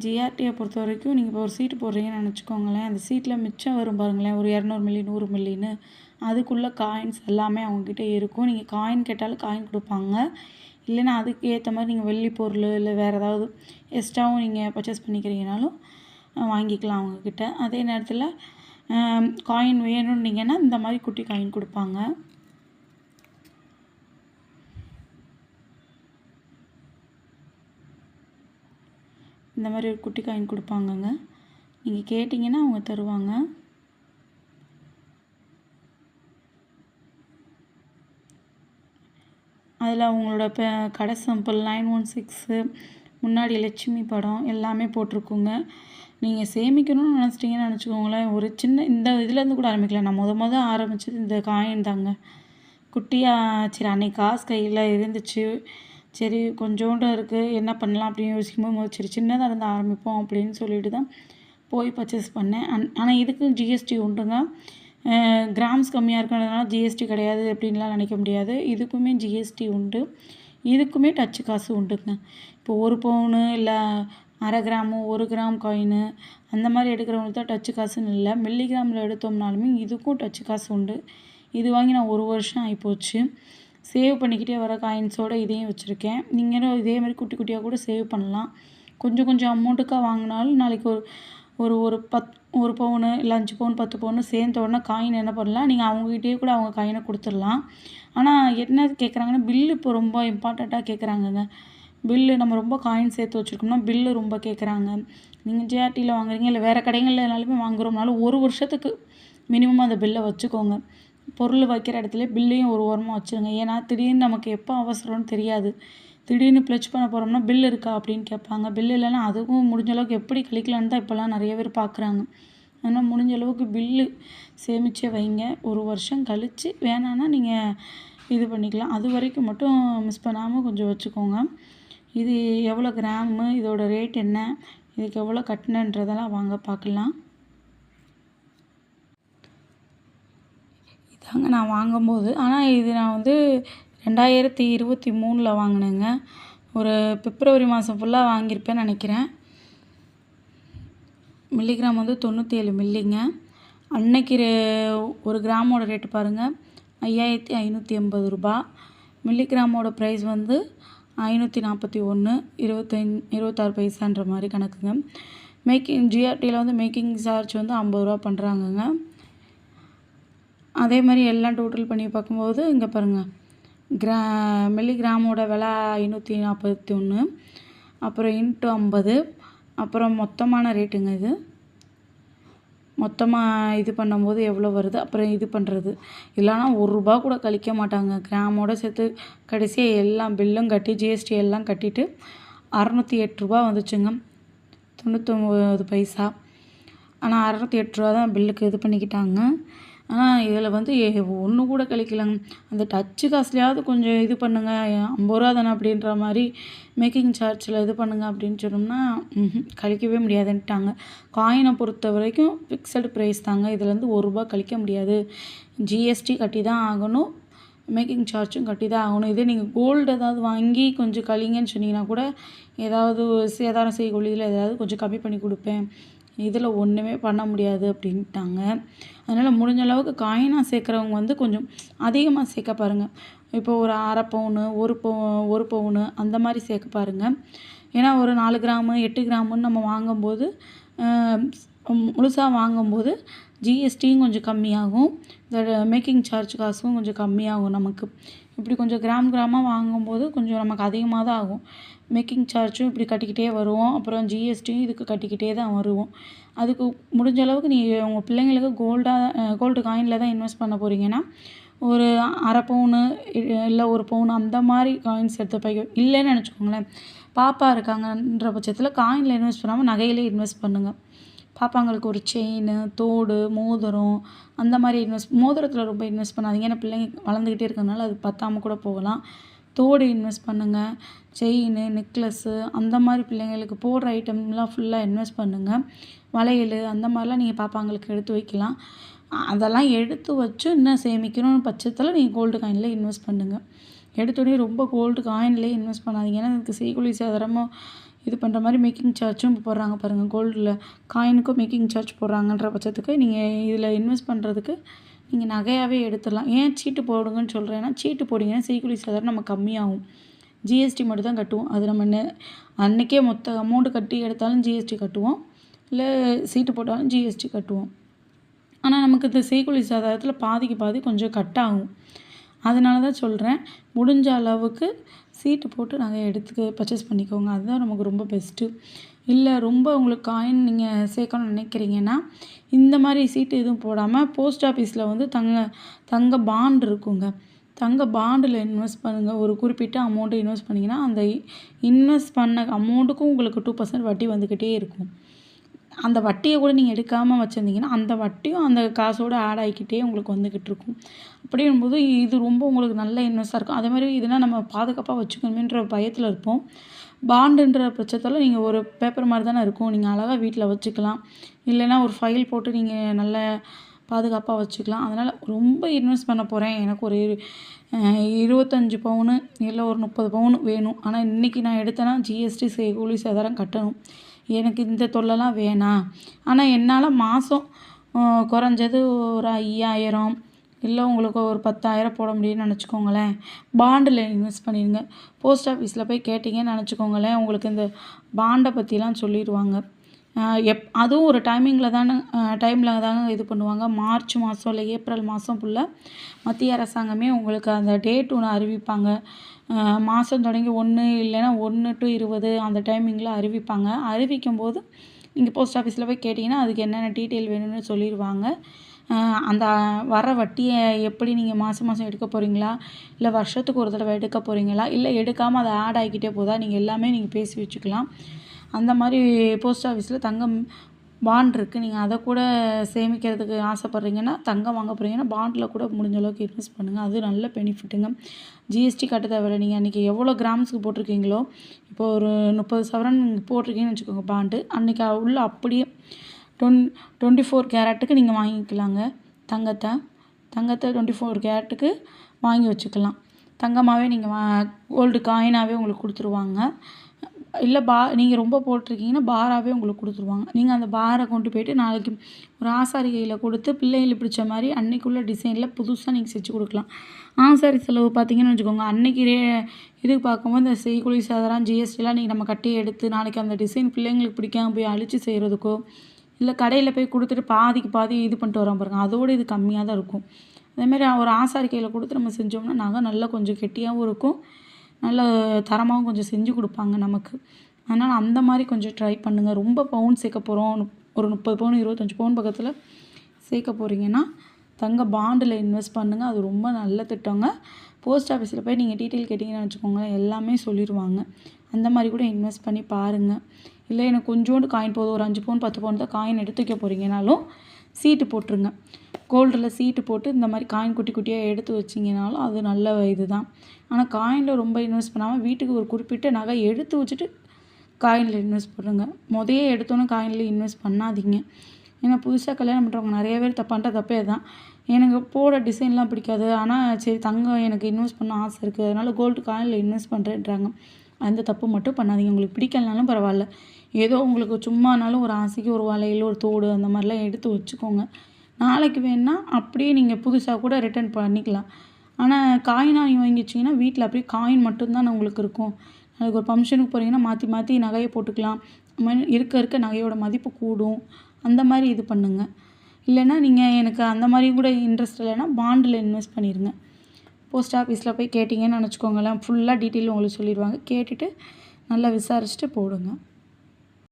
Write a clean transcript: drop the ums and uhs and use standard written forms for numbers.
ஜிஆர்டியை பொறுத்த வரைக்கும் நீங்கள் இப்போ ஒரு சீட்டு போடுறீங்கன்னு நினச்சிக்கோங்களேன். அந்த சீட்டில் மிச்சம் வரும் பாருங்களேன், ஒரு 200 மில்லி 100 மில்லின்னு அதுக்குள்ளே காயின்ஸ் எல்லாமே அவங்கக்கிட்ட இருக்கும். நீங்கள் காயின் கேட்டாலும் காயின் கொடுப்பாங்க. இல்லைன்னா அதுக்கு ஏற்ற மாதிரி நீங்கள் வெள்ளி பொருள் இல்லை வேறு ஏதாவது எக்ஸ்ட்ராவும் நீங்கள் பர்ச்சேஸ் பண்ணிக்கிறீங்கனாலும் வாங்கிக்கலாம் அவங்கக்கிட்ட. அதே நேரத்தில் காயின் வேணும்னீங்கன்னா இந்த மாதிரி குட்டி காயின் கொடுப்பாங்க. இந்த மாதிரி ஒரு குட்டி காயின் கொடுப்பாங்கங்க. நீங்கள் கேட்டிங்கன்னா அவங்க தருவாங்க. அதில் அவங்களோட கடை சாம்பிள் 916 முன்னாடி லட்சுமி படம் எல்லாமே போட்டிருக்குங்க. நீங்கள் சேமிக்கணும்னு நினச்சிட்டிங்கன்னு நினச்சிக்கோங்களேன், ஒரு சின்ன இந்த இதுலேருந்து கூட ஆரம்பிக்கலாம். நான் முத ஆரம்பித்தது இந்த காயின் தாங்க. குட்டியாக சரி அன்றைக்கி காசு கையில் இருந்துச்சு, சரி கொஞ்சோண்டு இருக்குது என்ன பண்ணலாம் அப்படின்னு யோசிக்கும்போது சரி சின்னதாக இருந்து ஆரம்பிப்போம் அப்படின்னு சொல்லிட்டு தான் போய் பர்ச்சேஸ் பண்ணேன். ஆனால் இதுக்கு ஜிஎஸ்டி உண்டுங்க. கிராம்ஸ் கம்மியாக இருக்கிறதுனால ஜிஎஸ்டி கிடையாது அப்படின்லாம் நினைக்க முடியாது. இதுக்குமே ஜிஎஸ்டி உண்டு. இதுக்குமே டச்சு காசு உண்டுங்க. இப்போ 1 பவுனு இல்லை 1/2 கிராமு 1 கிராம் காயினு அந்த மாதிரி எடுக்கிறவங்களுக்கு தான் டச்சு காசுன்னு இல்லை. மில்லிகிராமில் எடுத்தோம்னாலுமே இதுக்கும் டச்சு காசு உண்டு. இது வாங்கி நான் 1 வருஷம் ஆகிப்போச்சு. சேவ் பண்ணிக்கிட்டே வர காயின்ஸோடு இதையும் வச்சுருக்கேன். நீங்களும் இதே மாதிரி குட்டி குட்டியாக கூட சேவ் பண்ணலாம். கொஞ்சம் கொஞ்சம் அமௌண்ட்டுக்காக வாங்கினாலும் நாளைக்கு ஒரு 1 பவுனு இல்லை 5 பவுன் 10 பவுன்னு சேர்ந்த உடனே காயின் என்ன பண்ணலாம், நீங்கள் அவங்ககிட்டயே கூட அவங்க காயினை கொடுத்துடலாம். ஆனால் என்ன கேட்குறாங்கன்னா பில்லு இப்போ ரொம்ப இம்பார்ட்டண்ட்டாக கேட்குறாங்கங்க. பில்லு நம்ம ரொம்ப காயின் சேர்த்து வச்சுருக்கோம்னா பில்லு ரொம்ப கேட்குறாங்க. நீங்கள் ஜிஆர்டியில் வாங்குறீங்க இல்லை வேறு கடைகள்னாலுமே வாங்குகிறோம்னாலும் 1 வருஷத்துக்கு மினிமம் அந்த பில்லை வச்சுக்கோங்க. பொருள் வைக்கிற இடத்துல பில்லையும் ஒரு ஓரமாக வச்சுருங்க. ஏன்னா திடீர்னு நமக்கு எப்போ அவசரம்னு தெரியாது. திடீர்னு ப்ளச் பண்ண போகிறோம்னா பில் இருக்கா அப்படின்னு கேட்பாங்க. பில் இல்லைன்னா அதுவும் முடிஞ்ச அளவுக்கு எப்படி கழிக்கலான்னு தான் இப்போல்லாம் நிறைய பேர் பார்க்குறாங்க. அதனால் முடிஞ்ச அளவுக்கு பில்லு சேமித்தே வைங்க. 1 வருஷம் கழித்து வேணான்னா நீங்கள் இது பண்ணிக்கலாம். அது வரைக்கும் மட்டும் மிஸ் பண்ணாமல் கொஞ்சம் வச்சுக்கோங்க. இது எவ்வளோ கிராமு, இதோட ரேட் என்ன, இதுக்கு எவ்வளோ கட்டினன்றதெல்லாம் வாங்க பார்க்கலாம். இதாங்க நான் வாங்கும்போது, ஆனால் இது நான் வந்து 2023 வாங்கினேங்க. ஒரு பிப்ரவரி மாதம் ஃபுல்லாக வாங்கியிருப்பேன்னு நினைக்கிறேன். மில்லிகிராம் வந்து 97 மில்லிங்க. அன்னைக்கு 1 கிராமோட ரேட்டு பாருங்கள் 5580 ரூபா. மில்லிகிராமோட ப்ரைஸ் வந்து 541 26 பைசான்ற மாதிரி கணக்குங்க. ஜிஆர்டியில் வந்து மேக்கிங் சார்ஜ் வந்து 50 ரூபா பண்ணுறாங்கங்க. அதே மாதிரி எல்லாம் டோட்டல் பண்ணி பார்க்கும்போது இங்கே பாருங்கள், மில்லிகிராமோட விலை 541, அப்புறம் இன்ட்டு 50, அப்புறம் மொத்தமான ரேட்டுங்க. இது மொத்தமாக இது பண்ணும்போது எவ்வளோ வருது, அப்புறம் இது பண்ணுறது இல்லைனா ₹1 கூட கழிக்க மாட்டாங்க. கிராமோட சேர்த்து கடைசியாக எல்லாம் பில்லும் கட்டி ஜிஎஸ்டி எல்லாம் கட்டிட்டு ₹608 வந்துச்சுங்க, 99 பைசா. ஆனால் ₹608 தான் பில்லுக்கு இது பண்ணிக்கிட்டாங்க. ஆனால் இதில் வந்து ஒன்று கூட கழிக்கலங்க. அந்த டச்சு காசுலையாவது கொஞ்சம் இது பண்ணுங்கள், 50 ரூபா தானே அப்படின்ற மாதிரி மேக்கிங் சார்ஜில் இது பண்ணுங்கள் அப்படின்னு சொன்னோம்னா கழிக்கவே முடியாதுன்ட்டாங்க. காயினை பொறுத்த வரைக்கும் ஃபிக்ஸடு ப்ரைஸ் தாங்க. இதுலேருந்து ₹1 கழிக்க முடியாது. ஜிஎஸ்டி கட்டி தான் ஆகணும், மேக்கிங் சார்ஜும் கட்டி தான் ஆகணும். இதே நீங்கள் கோல்டு ஏதாவது வாங்கி கொஞ்சம் கழிங்கன்னு சொன்னீங்கன்னா கூட ஏதாவது சேதாரம் செய்கூலியில் ஏதாவது கொஞ்சம் கம்மி பண்ணி கொடுப்பேன், இதில் ஒன்றுமே பண்ண முடியாது அப்படின்ட்டாங்க. அதனால் முடிஞ்ச அளவுக்கு காயினாக சேர்க்குறவங்க வந்து கொஞ்சம் அதிகமாக சேர்க்க பாருங்கள். இப்போ ஒரு 1/2 பவுனு 1 பவுனு அந்த மாதிரி சேர்க்க பாருங்கள். ஏன்னா ஒரு 4 கிராமு 8 கிராமுன்னு நம்ம வாங்கும்போது முழுசாக வாங்கும்போது ஜிஎஸ்டியும் கொஞ்சம் கம்மியாகும், இந்த மேக்கிங் சார்ஜ் காசும் கொஞ்சம் கம்மியாகும் நமக்கு. இப்படி கொஞ்சம் கிராமாக வாங்கும்போது கொஞ்சம் நமக்கு அதிகமாக தான் ஆகும். மேக்கிங் சார்ஜும் இப்படி கட்டிக்கிட்டே வருவோம், அப்புறம் ஜிஎஸ்டியும் இதுக்கு கட்டிக்கிட்டே தான் வருவோம். அதுக்கு முடிஞ்ச அளவுக்கு நீங்கள் உங்கள் பிள்ளைங்களுக்கு கோல்டு காயினில் தான் இன்வெஸ்ட் பண்ண போகிறீங்கன்னா ஒரு 1/2 பவுனு இல்லை 1 பவுன் அந்த மாதிரி காயின்ஸ் எடுத்து போய் இல்லைன்னு நினச்சிக்கோங்களேன். பாப்பா இருக்காங்கன்ற பட்சத்தில் காயினில் இன்வெஸ்ட் பண்ணாமல் நகையிலே இன்வெஸ்ட் பண்ணுங்கள். பாப்பாங்களுக்கு ஒரு செயின், தோடு, மோதிரம் அந்த மாதிரி மோதிரத்தில் ரொம்ப இன்வெஸ்ட் பண்ணாதீங்க. ஏன்னா பிள்ளைங்க வளர்ந்துக்கிட்டே இருக்கிறதுனால அது பத்தாமல் கூட போகலாம். தோடு இன்வெஸ்ட் பண்ணுங்கள், செயின், நெக்லஸ்ஸு அந்த மாதிரி பிள்ளைங்களுக்கு போடுற ஐட்டம்லாம் ஃபுல்லாக இன்வெஸ்ட் பண்ணுங்கள். வளையல் அந்த மாதிரிலாம் நீங்கள் பாப்பாங்களுக்கு எடுத்து வைக்கலாம். அதெல்லாம் எடுத்து வச்சு இன்னும் சேமிக்கணும்னு பட்சத்தில் நீங்கள் கோல்டு காயினில் இன்வெஸ்ட் பண்ணுங்கள். எடுத்தோடனே ரொம்ப கோல்டு காயின்லேயே இன்வெஸ்ட் பண்ணாதீங்க. ஏன்னா அதுக்கு செய்கூலி சேதாரமும் இது பண்ணுற மாதிரி மேக்கிங் சார்ஜும் போடுறாங்க பாருங்கள். கோல்டில் காயினுக்கும் மேக்கிங் சார்ஜ் போடுறாங்கன்ற பட்சத்துக்கு நீங்கள் இதில் இன்வெஸ்ட் பண்ணுறதுக்கு நீங்கள் நகையாகவே எடுத்துடலாம். ஏன் சீட்டு போடுங்கன்னு சொல்கிறேன்னா, சீட்டு போட்டிங்கன்னா செய்கூலி சேதாரம் நம்ம கம்மியாகும். ஜிஎஸ்டி மட்டும் தான் கட்டுவோம். அது நம்ம அன்றைக்கே மொத்த அமௌண்ட்டு கட்டி எடுத்தாலும் ஜிஎஸ்டி கட்டுவோம், இல்லை சீட்டு போட்டாலும் ஜிஎஸ்டி கட்டுவோம். ஆனால் நமக்கு இந்த செய்கூலி சேதாரத்தில் பாதிக்கு பாதி கொஞ்சம் கட் ஆகும். அதனால தான் சொல்கிறேன், முடிஞ்ச அளவுக்கு சீட்டு போட்டு நகை எடுத்து பர்ச்சேஸ் பண்ணிக்கோங்க. அதுதான் நமக்கு ரொம்ப பெஸ்ட்டு. இல்லை ரொம்ப உங்களுக்கு காயின் நீங்கள் சேர்க்கணும்னு நினைக்கிறீங்கன்னா, இந்த மாதிரி சீட்டு எதுவும் போடாமல் போஸ்ட் ஆஃபீஸில் வந்து தங்க பாண்ட் இருக்குங்க. தங்க பாண்டில் இன்வெஸ்ட் பண்ணுங்கள். ஒரு குறிப்பிட்ட அமௌண்ட்டு இன்வெஸ்ட் பண்ணிங்கன்னா, அந்த இன்வெஸ்ட் பண்ண அமௌண்ட்டுக்கும் உங்களுக்கு 2% வட்டி வந்துக்கிட்டே இருக்கும். அந்த வட்டியை கூட நீங்கள் எடுக்காமல் வச்சுருந்தீங்கன்னா, அந்த வட்டியும் அந்த காசோடு ஆட் ஆகிக்கிட்டே உங்களுக்கு வந்துக்கிட்டு இருக்கும். அப்படிங்கும்போது இது ரொம்ப உங்களுக்கு நல்ல இன்வெஸ்ட்டாக இருக்கும். அதே மாதிரி இதெல்லாம் நம்ம பாதுகாப்பாக வச்சுக்கணுமேன்ற பயத்தில் இருப்போம். பாண்டுன்ற பட்சத்தில் நீங்கள் ஒரு பேப்பர் மாதிரி தானே இருக்கும். நீங்கள் அழகாக வீட்டில் வச்சுக்கலாம். இல்லைன்னா ஒரு ஃபைல் போட்டு நீங்கள் நல்ல பாதுகாப்பாக வச்சுக்கலாம். அதனால் ரொம்ப இன்வெஸ்ட் பண்ண போகிறேன், எனக்கு ஒரு 25 பவுனு இல்லை ஒரு 30 பவுன் வேணும். ஆனால் இன்றைக்கி நான் எடுத்தேன்னா ஜிஎஸ்டி செய்கூலி சேதாரம் கட்டணும். எனக்கு இந்த தொல்லைலாம் வேணாம். ஆனால் என்னால் மாதம் குறைஞ்சது ஒரு 5000 இல்லை உங்களுக்கு ஒரு 10,000 போட முடியும்னு நினச்சிக்கோங்களேன். பாண்டில் இன்வெஸ்ட் பண்ணிடுங்க. போஸ்ட் ஆஃபீஸில் போய் கேட்டிங்கன்னு நினச்சிக்கோங்களேன், உங்களுக்கு இந்த பாண்டை பற்றிலாம் சொல்லிடுவாங்க. அதுவும் ஒரு டைமிங்கில் தாங்க இது பண்ணுவாங்க. மார்ச் மாதம் இல்லை ஏப்ரல் மாதம் ஃபுல்லாக மத்திய அரசாங்கமே உங்களுக்கு அந்த டேட் ஒன்று அறிவிப்பாங்க. மாதம் தொடங்கி 1 இல்லைன்னா 1 to 20 அந்த டைமிங்கில் அறிவிப்பாங்க. அறிவிக்கும்போது நீங்கள் போஸ்ட் ஆஃபீஸில் போய் கேட்டிங்கன்னா அதுக்கு என்னென்ன டீட்டெயில் வேணும்னு சொல்லிடுவாங்க. அந்த வர வட்டியை எப்படி நீங்கள் மாதம் மாதம் எடுக்க போகிறீங்களா, இல்லை வருஷத்துக்கு ஒரு தடவை எடுக்க போகிறீங்களா, இல்லை எடுக்காமல் அதை ஆட் ஆகிக்கிட்டே போதா, நீங்கள் எல்லாமே நீங்கள் பேசி வச்சுக்கலாம். அந்த மாதிரி போஸ்ட் ஆஃபீஸில் தங்கம் பாண்ட் இருக்குது. நீங்கள் அதை கூட சேமிக்கிறதுக்கு ஆசைப்பட்றீங்கன்னா, தங்கம் வாங்க போகிறீங்கன்னா பாண்டில் கூட முடிஞ்ச அளவுக்கு இன்வெஸ்ட் பண்ணுங்கள். அது நல்ல பெனிஃபிட்டுங்க. ஜிஎஸ்டி கட்ட தேவையில்லை. நீங்கள் அன்றைக்கி எவ்வளோ கிராம்ஸுக்கு போட்டிருக்கீங்களோ, இப்போ ஒரு 30 சவரன் போட்டிருக்கீங்கன்னு வச்சுக்கோங்க பாண்டு, அன்றைக்கி உள்ள அப்படியே 24 கேரட்டுக்கு நீங்கள் வாங்கிக்கலாங்க. தங்கத்தை 24 கேரட்டுக்கு வாங்கி வச்சுக்கலாம். தங்கமாகவே நீங்கள் கோல்டு காயினாகவே உங்களுக்கு கொடுத்துருவாங்க. இல்லை நீங்கள் ரொம்ப போட்டிருக்கீங்கன்னா பாராகவே உங்களுக்கு கொடுத்துருவாங்க. நீங்கள் அந்த பாரை கொண்டு போய்ட்டு நாளைக்கு ஒரு ஆசாரி கையில் கொடுத்து பிள்ளைங்களுக்கு பிடிச்ச மாதிரி அன்றைக்குள்ள டிசைனில் புதுசாக நீங்கள் செஞ்சு கொடுக்கலாம். ஆசாரி செலவு பார்த்தீங்கன்னு வச்சுக்கோங்க, அன்றைக்கி இதுக்கு பார்க்கும்போது இந்த செய்கூலி சேதாரம் ஜிஎஸ்டிலாம் நீங்கள் நம்ம கட்டி எடுத்து நாளைக்கு அந்த டிசைன் பிள்ளைங்களுக்கு பிடிக்காமல் போய் அழித்து செய்கிறதுக்கோ, இல்லை கடையில் போய் கொடுத்துட்டு பாதிக்கு பாதி இது பண்ணிட்டு வரோம் பாருங்கள், அதோடு இது கம்மியாக தான் இருக்கும். அதேமாதிரி ஒரு ஆசாரி கையில் கொடுத்து நம்ம செஞ்சோம்னா நகை நல்லா கொஞ்சம் கெட்டியாகவும் இருக்கும், நல்ல தரமாகவும் கொஞ்சம் செஞ்சு கொடுப்பாங்க நமக்கு. அதனால் அந்த மாதிரி கொஞ்சம் ட்ரை பண்ணுங்கள். ரொம்ப பவுன் சேர்க்க போகிறோம், ஒரு 30 பவுன் 25 பவுன் பக்கத்தில் சேர்க்க போகிறீங்கன்னா தங்க பாண்டில் இன்வெஸ்ட் பண்ணுங்கள். அது ரொம்ப நல்ல திட்டங்க. போஸ்ட் ஆஃபீஸில் போய் நீங்கள் டீட்டெயில் கேட்டிங்கன்னு வச்சுக்கோங்களேன், எல்லாமே சொல்லிடுவாங்க. அந்த மாதிரி கூட இன்வெஸ்ட் பண்ணி பாருங்கள். இல்லை எனக்கு கொஞ்சோண்டு காயின் போதும், ஒரு 5 பவுன் 10 பவுன் தான் காயின் எடுத்து வைக்க போகிறீங்கனாலும் சீட்டு போட்டுருங்க. கோல்டில் சீட்டு போட்டு இந்த மாதிரி காயின் குட்டி குட்டியாக எடுத்து வச்சிங்கனாலும் அது நல்ல இது தான். ஆனால் காயினில் ரொம்ப இன்வெஸ்ட் பண்ணாமல் வீட்டுக்கு ஒரு குறிப்பிட்ட நகை எடுத்து வச்சுட்டு காயினில் இன்வெஸ்ட் பண்ணுங்க. முதயே எடுத்தோன்னே காயினில் இன்வெஸ்ட் பண்ணாதீங்க. ஏன்னா புதுசாக கல்யாணம் பண்ணுறவங்க நிறைய பேர் பண்ணுற தப்பே தான். எனக்கு போட டிசைன்லாம் பிடிக்காது, ஆனால் சரி தங்கம் எனக்கு இன்வெஸ்ட் பண்ண ஆசை இருக்குது, அதனால் கோல்டு காயினில் இன்வெஸ்ட் பண்ணுறேன்றாங்க. அந்த தப்பு மட்டும் பண்ணாதீங்க. உங்களுக்கு பிடிக்கலனாலும் பரவாயில்ல, ஏதோ உங்களுக்கு சும்மானாலும் ஒரு ஆசைக்கு ஒரு வளையல் ஒரு தோடு அந்த மாதிரிலாம் எடுத்து வச்சுக்கோங்க. நாளைக்கு வேணுன்னா அப்படியே நீங்கள் புதுசாக கூட ரிட்டர்ன் பண்ணிக்கலாம். ஆனால் காயினாக நீங்கள் வாங்கி வச்சிங்கன்னா வீட்டில் அப்படியே காயின் மட்டும்தான் உங்களுக்கு இருக்கும். அதுக்கு ஒரு ஃபங்க்ஷனுக்கு போகிறீங்கன்னா மாற்றி மாற்றி நகையை போட்டுக்கலாம். இருக்க நகையோட மதிப்பு கூடும். அந்த மாதிரி இது பண்ணுங்கள். இல்லைன்னா நீங்கள் எனக்கு அந்த மாதிரி கூட இன்ட்ரெஸ்ட் இல்லைன்னா பாண்டில் இன்வெஸ்ட் பண்ணிடுங்க. போஸ்ட் ஆஃபீஸில் போய் கேட்டிங்கன்னு நினச்சிக்கோங்களேன், ஃபுல்லாக டீட்டெயில் உங்களுக்கு சொல்லிடுவாங்க. கேட்டுட்டு நல்லா விசாரிச்சுட்டு போடுங்க.